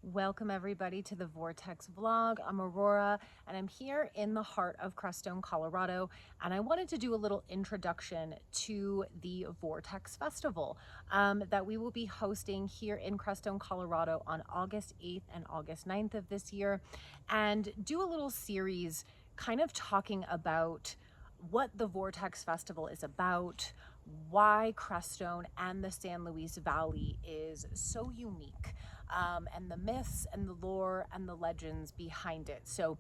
Welcome everybody to the Vortex vlog. I'm Aurora and I'm here in the heart of Crestone, Colorado, and I wanted to do a little introduction to the Vortex Festival that we will be hosting here in Crestone, Colorado on August 8th and August 9th of this year, and do a little series kind of talking about what the Vortex Festival is about, why Crestone and the San Luis Valley is so unique, and the myths and the lore and the legends behind it. So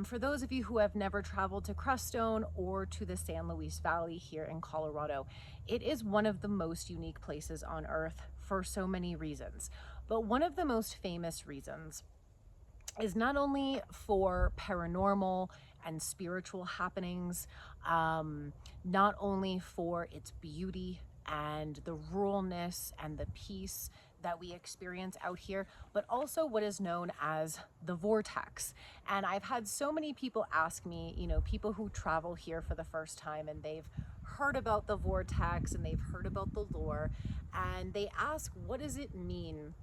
for those of you who have never traveled to Crestone or to the San Luis Valley here in Colorado, it is one of the most unique places on earth for so many reasons. But one of the most famous reasons is not only for paranormal and spiritual happenings, not only for its beauty and the ruralness and the peace that we experience out here, but also what is known as the vortex. And I've had so many people ask me, people who travel here for the first time and they've heard about the vortex and they've heard about the lore, and they ask, what does it mean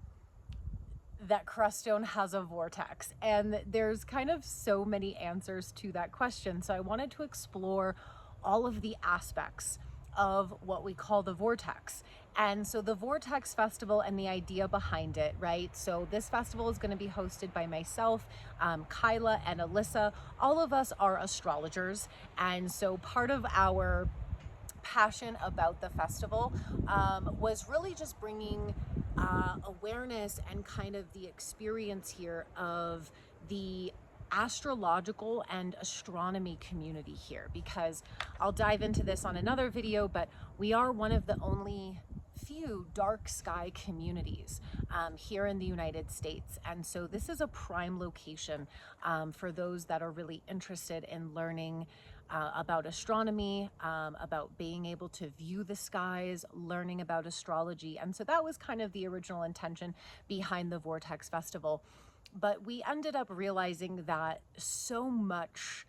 that Crestone has a vortex? And there's kind of so many answers to that question. So I wanted to explore all of the aspects of what we call the vortex. And so the Vortex Festival and the idea behind it, right? So this festival is going to be hosted by myself, Kyla, and Alyssa. All of us are astrologers. And so part of our passion about the festival was really just bringing awareness and kind of the experience here of the astrological and astronomy community here, because I'll dive into this on another video, but we are one of the only few dark sky communities here in the United States. And so this is a prime location for those that are really interested in learning about astronomy, about being able to view the skies, learning about astrology. And so that was kind of the original intention behind the Vortex Festival. But we ended up realizing that so much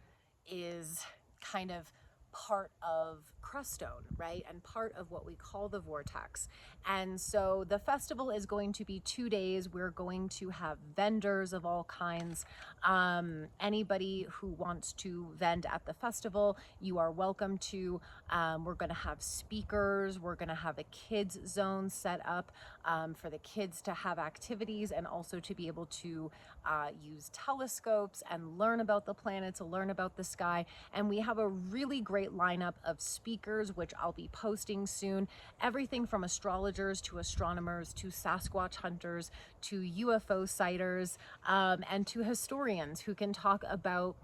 is kind of part of Crestone, right? And part of what we call the vortex. And so the festival is going to be 2 days. We're going to have vendors of all kinds. Anybody who wants to vend at the festival, you are welcome to. We're going to have speakers. We're going to have a kids zone set up for the kids to have activities and also to be able to use telescopes and learn about the planets, learn about the sky. And we have a really great lineup of speakers, which I'll be posting soon. Everything from astrologers to astronomers to Sasquatch hunters to UFO sighters and to historians who can talk about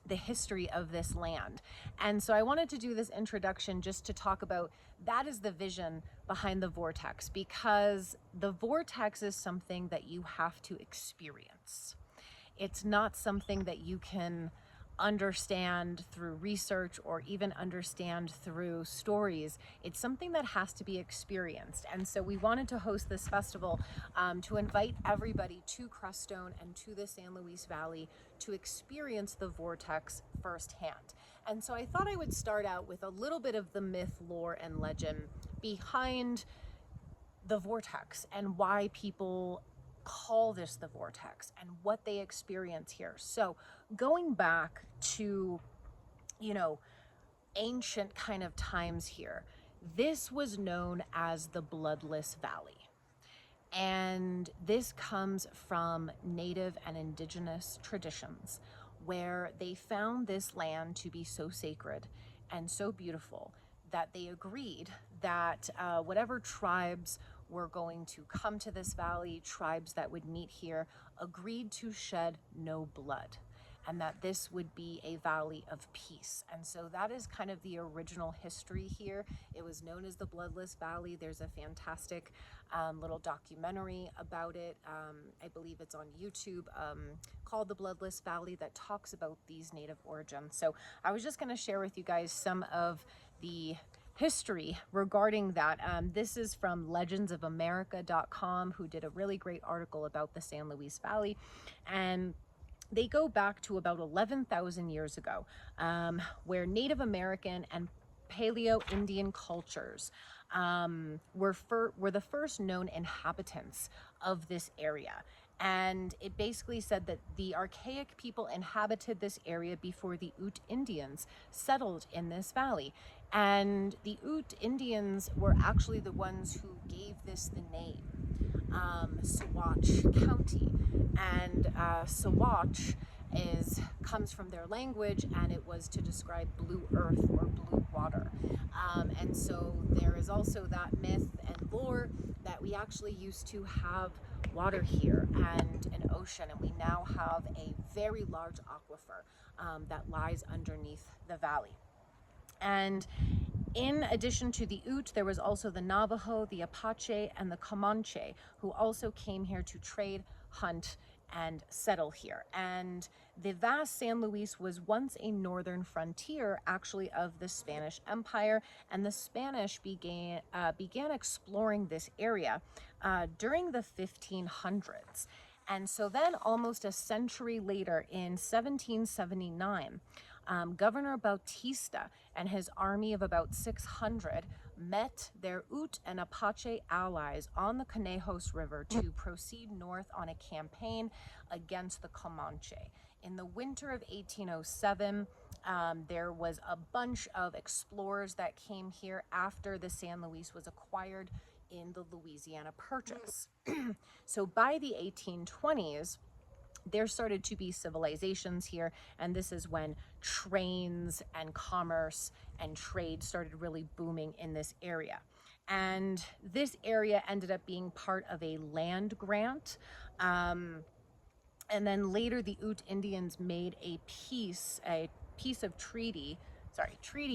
the history of this land. And so I wanted to do this introduction just to talk about that is the vision behind the vortex, because the vortex is something that you have to experience. It's not something that you can understand through research or even understand through stories. It's something that has to be experienced. And so we wanted to host this festival to invite everybody to Crestone and to the San Luis Valley to experience the vortex firsthand. And so I thought I would start out with a little bit of the myth, lore, and legend behind the vortex and why people call this the vortex and what they experience here. So going back to, ancient kind of times here, this was known as the Bloodless Valley. And this comes from native and indigenous traditions where they found this land to be so sacred and so beautiful that they agreed that whatever tribes were going to come to this valley, tribes that would meet here, agreed to shed no blood, and that this would be a valley of peace. And so that is kind of the original history here. It was known as the Bloodless Valley. There's a fantastic little documentary about it. I believe it's on YouTube, called The Bloodless Valley, that talks about these native origins. So I was just going to share with you guys some of the history regarding that. This is from legendsofamerica.com, who did a really great article about the San Luis Valley. And they go back to about 11,000 years ago, where Native American and Paleo-Indian cultures were the first known inhabitants of this area. And it basically said that the archaic people inhabited this area before the Ute Indians settled in this valley. And the Ute Indians were actually the ones who gave this the name, Saguache County. And Saguache comes from their language, and it was to describe blue earth or blue water. And so there is also that myth and lore that we actually used to have water here and an ocean, and we now have a very large aquifer that lies underneath the valley. And in addition to the Ute, there was also the Navajo, the Apache, and the Comanche, who also came here to trade, hunt, and settle here. And the vast San Luis was once a northern frontier, actually, of the Spanish Empire, and the Spanish began exploring this area during the 1500s. And so then, almost a century later, in 1779, Governor Bautista and his army of about 600 met their Ute and Apache allies on the Conejos River to proceed north on a campaign against the Comanche. In the winter of 1807, there was a bunch of explorers that came here after the San Luis was acquired in the Louisiana Purchase. So by the 1820s, there started to be civilizations here, and this is when trains and commerce and trade started really booming in this area. And this area ended up being part of a land grant. And then later the Ute Indians made a treaty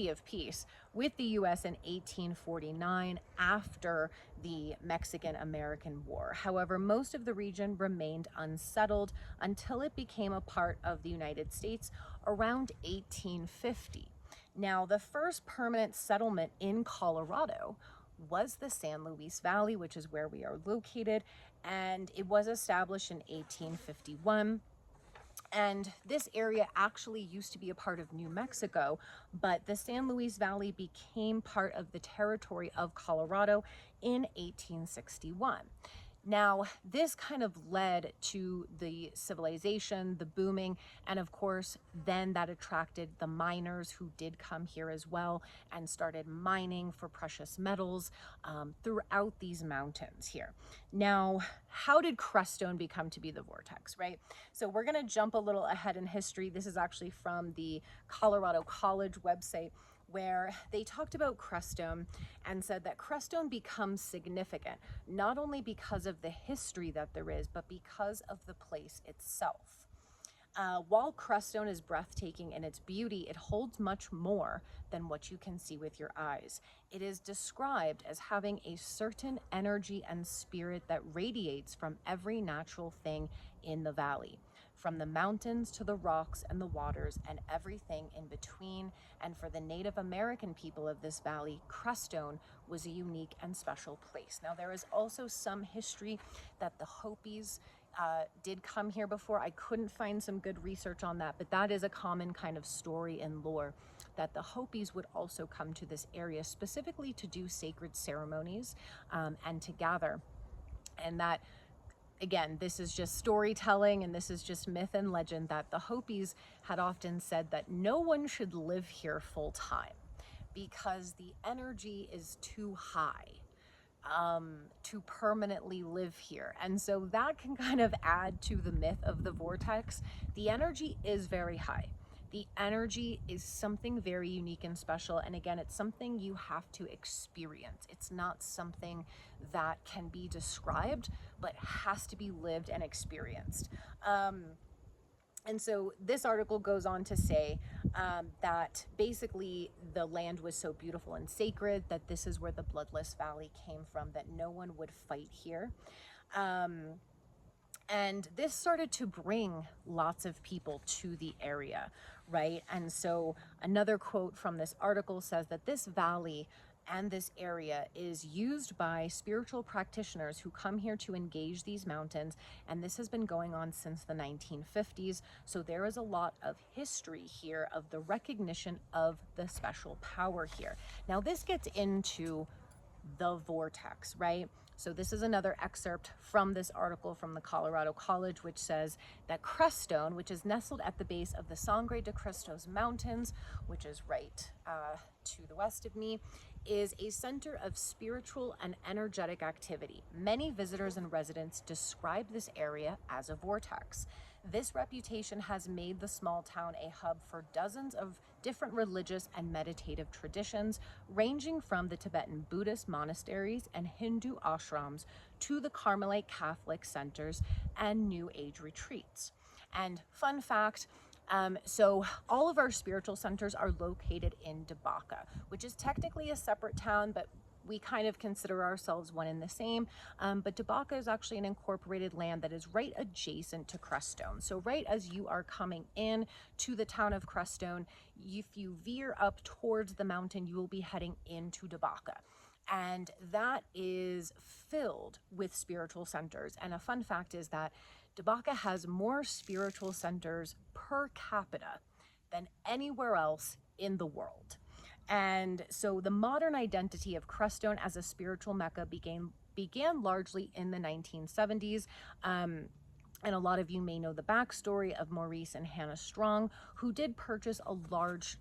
of peace with the US in 1849 after the Mexican-American War. However, most of the region remained unsettled until it became a part of the United States around 1850. Now, the first permanent settlement in Colorado was the San Luis Valley, which is where we are located, and it was established in 1851. And this area actually used to be a part of New Mexico, but the San Luis Valley became part of the territory of Colorado in 1861. Now, this kind of led to the civilization, the booming, and of course, then that attracted the miners who did come here as well and started mining for precious metals throughout these mountains here. Now, how did Crestone become to be the vortex, right? So we're gonna jump a little ahead in history. This is actually from the Colorado College website, where they talked about Crestone and said that Crestone becomes significant, not only because of the history that there is, but because of the place itself. While Crestone is breathtaking in its beauty, it holds much more than what you can see with your eyes. It is described as having a certain energy and spirit that radiates from every natural thing in the valley, from the mountains to the rocks and the waters and everything in between. And for the Native American people of this valley, Crestone was a unique and special place. Now, there is also some history that the Hopis did come here before. I couldn't find some good research on that, but that is a common kind of story and lore, that the Hopis would also come to this area specifically to do sacred ceremonies and to gather. And that, again, this is just storytelling and this is just myth and legend, that the Hopis had often said that no one should live here full time because the energy is too high to permanently live here. And so that can kind of add to the myth of the vortex. The energy is very high. The energy is something very unique and special. And again, it's something you have to experience. It's not something that can be described, but has to be lived and experienced. And so this article goes on to say that basically the land was so beautiful and sacred that this is where the Bloodless Valley came from, that no one would fight here. And this started to bring lots of people to the area, right? And so another quote from this article says that this valley and this area is used by spiritual practitioners who come here to engage these mountains, and this has been going on since the 1950s. So there is a lot of history here of the recognition of the special power here. Now this gets into the vortex, right? So this is another excerpt from this article from the Colorado College, which says that Crestone, which is nestled at the base of the Sangre de Cristos Mountains, which is right to the west of me, is a center of spiritual and energetic activity. Many visitors and residents describe this area as a vortex. This reputation has made the small town a hub for dozens of different religious and meditative traditions, ranging from the Tibetan Buddhist monasteries and Hindu ashrams to the Carmelite Catholic centers and New Age retreats. And fun fact, so all of our spiritual centers are located in Dabaka, which is technically a separate town, but we kind of consider ourselves one and the same. But Dabaka is actually an incorporated land that is right adjacent to Crestone. So right as you are coming in to the town of Crestone, if you veer up towards the mountain, you will be heading into Dabaka. And that is filled with spiritual centers. And a fun fact is that Dabaka has more spiritual centers per capita than anywhere else in the world. And so the modern identity of Crestone as a spiritual Mecca began largely in the 1970s. And a lot of you may know the backstory of Maurice and Hannah Strong, who did purchase a large,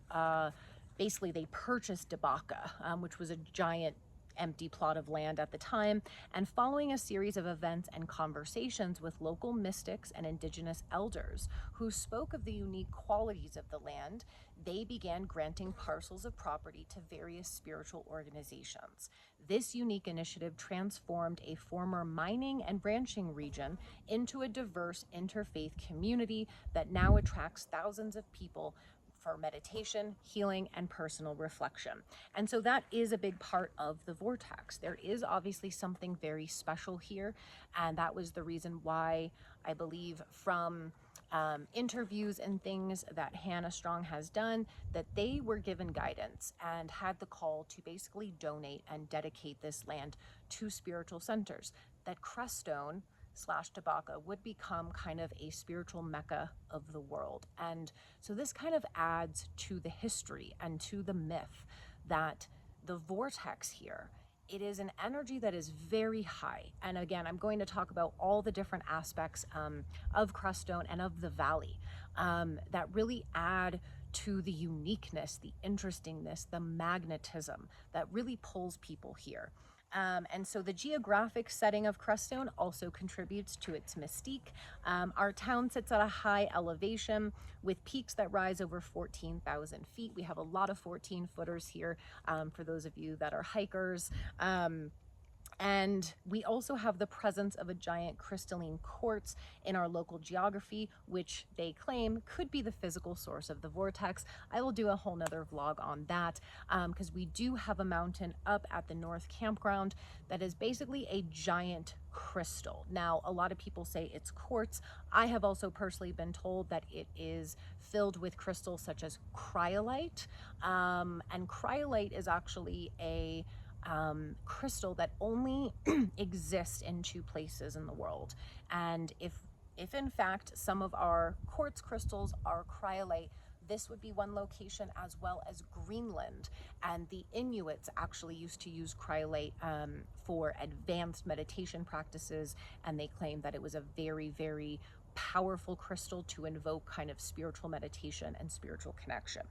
basically they purchased Dabaka, which was a giant empty plot of land at the time, and following a series of events and conversations with local mystics and indigenous elders who spoke of the unique qualities of the land, they began granting parcels of property to various spiritual organizations. This unique initiative transformed a former mining and ranching region into a diverse interfaith community that now attracts thousands of people for meditation, healing, and personal reflection. And so that is a big part of the vortex. There is obviously something very special here, and that was the reason why I believe from interviews and things that Hannah Strong has done, that they were given guidance and had the call to basically donate and dedicate this land to spiritual centers. That Crestone / Dabaka would become kind of a spiritual Mecca of the world. And so this kind of adds to the history and to the myth that the vortex here, it is an energy that is very high. And again, I'm going to talk about all the different aspects of Crestone and of the valley that really add to the uniqueness, the interestingness, the magnetism that really pulls people here. And so the geographic setting of Crestone also contributes to its mystique. Our town sits at a high elevation with peaks that rise over 14,000 feet. We have a lot of 14 footers here for those of you that are hikers. And we also have the presence of a giant crystalline quartz in our local geography, which they claim could be the physical source of the vortex. I will do a whole nother vlog on that because we do have a mountain up at the North Campground that is basically a giant crystal. Now, a lot of people say it's quartz. I have also personally been told that it is filled with crystals such as cryolite. And cryolite is actually a crystal that only exists in 2 places in the world. And if in fact some of our quartz crystals are cryolite, this would be one location, as well as Greenland. And the Inuits actually used to use cryolite for advanced meditation practices, and they claim that it was a very, very powerful crystal to invoke kind of spiritual meditation and spiritual connection.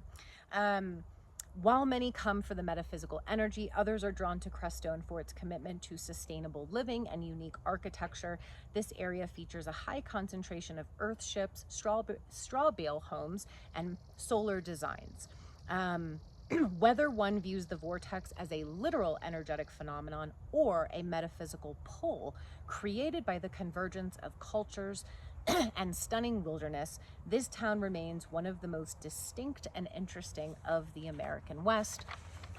While many come for the metaphysical energy, others are drawn to Crestone for its commitment to sustainable living and unique architecture. This area features a high concentration of earth ships, straw bale homes, and solar designs. Whether one views the vortex as a literal energetic phenomenon or a metaphysical pull created by the convergence of cultures and stunning wilderness, this town remains one of the most distinct and interesting of the American West.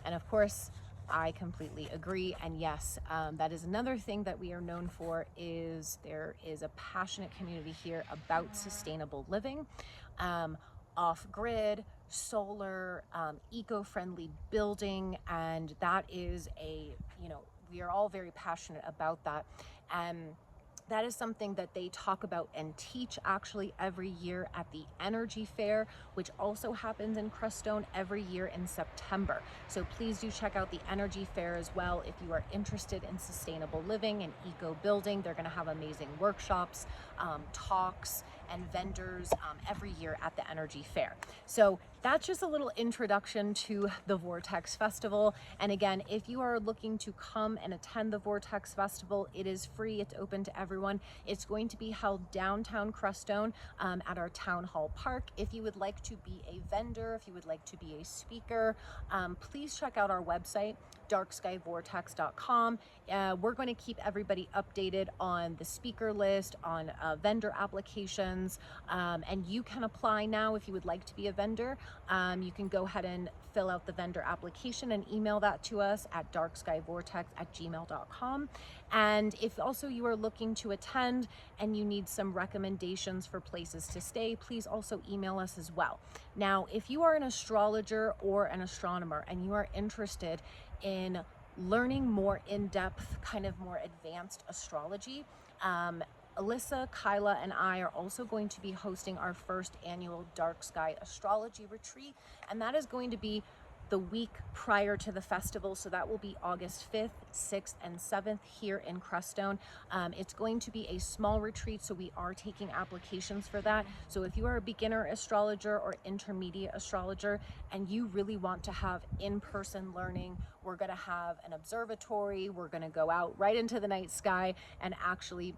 And of course, I completely agree. And yes, that is another thing that we are known for, is there is a passionate community here about sustainable living, off-grid, solar, eco-friendly building. And that is we are all very passionate about that. And That is something that they talk about and teach actually every year at the Energy Fair, which also happens in Crestone every year in September. So please do check out the Energy Fair as well if you are interested in sustainable living and eco building. They're going to have amazing workshops, talks, and vendors every year at the Energy Fair. So that's just a little introduction to the Vortex Festival. And again, if you are looking to come and attend the Vortex Festival, it is free. It's open to everyone. It's going to be held downtown Crestone at our Town Hall Park. If you would like to be a vendor, if you would like to be a speaker, please check out our website, darkskyvortex.com. We're going to keep everybody updated on the speaker list, on vendor applications, and you can apply now if you would like to be a vendor. You can go ahead and fill out the vendor application and email that to us at darkskyvortex@gmail.com. And if also you are looking to attend and you need some recommendations for places to stay, please also email us as well. Now, if you are an astrologer or an astronomer and you are interested in learning more in-depth, kind of more advanced astrology, Alyssa, Kyla, and I are also going to be hosting our first annual Dark Sky Astrology Retreat, and that is going to be the week prior to the festival. So that will be August 5th, 6th, and 7th here in Crestone. It's going to be a small retreat, so we are taking applications for that. So if you are a beginner astrologer or intermediate astrologer and you really want to have in-person learning, we're going to have an observatory. We're going to go out right into the night sky and actually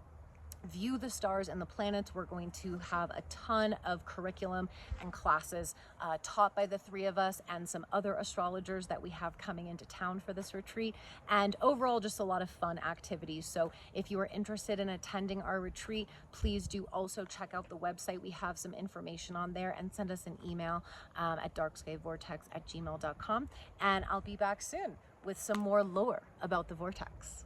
view the stars and the planets. We're going to have a ton of curriculum and classes taught by the three of us and some other astrologers that we have coming into town for this retreat, and overall just a lot of fun activities. So if you are interested in attending our retreat, please do also check out the website. We have some information on there, and send us an email at darkskyvortex@gmail.com, and I'll be back soon with some more lore about the Vortex.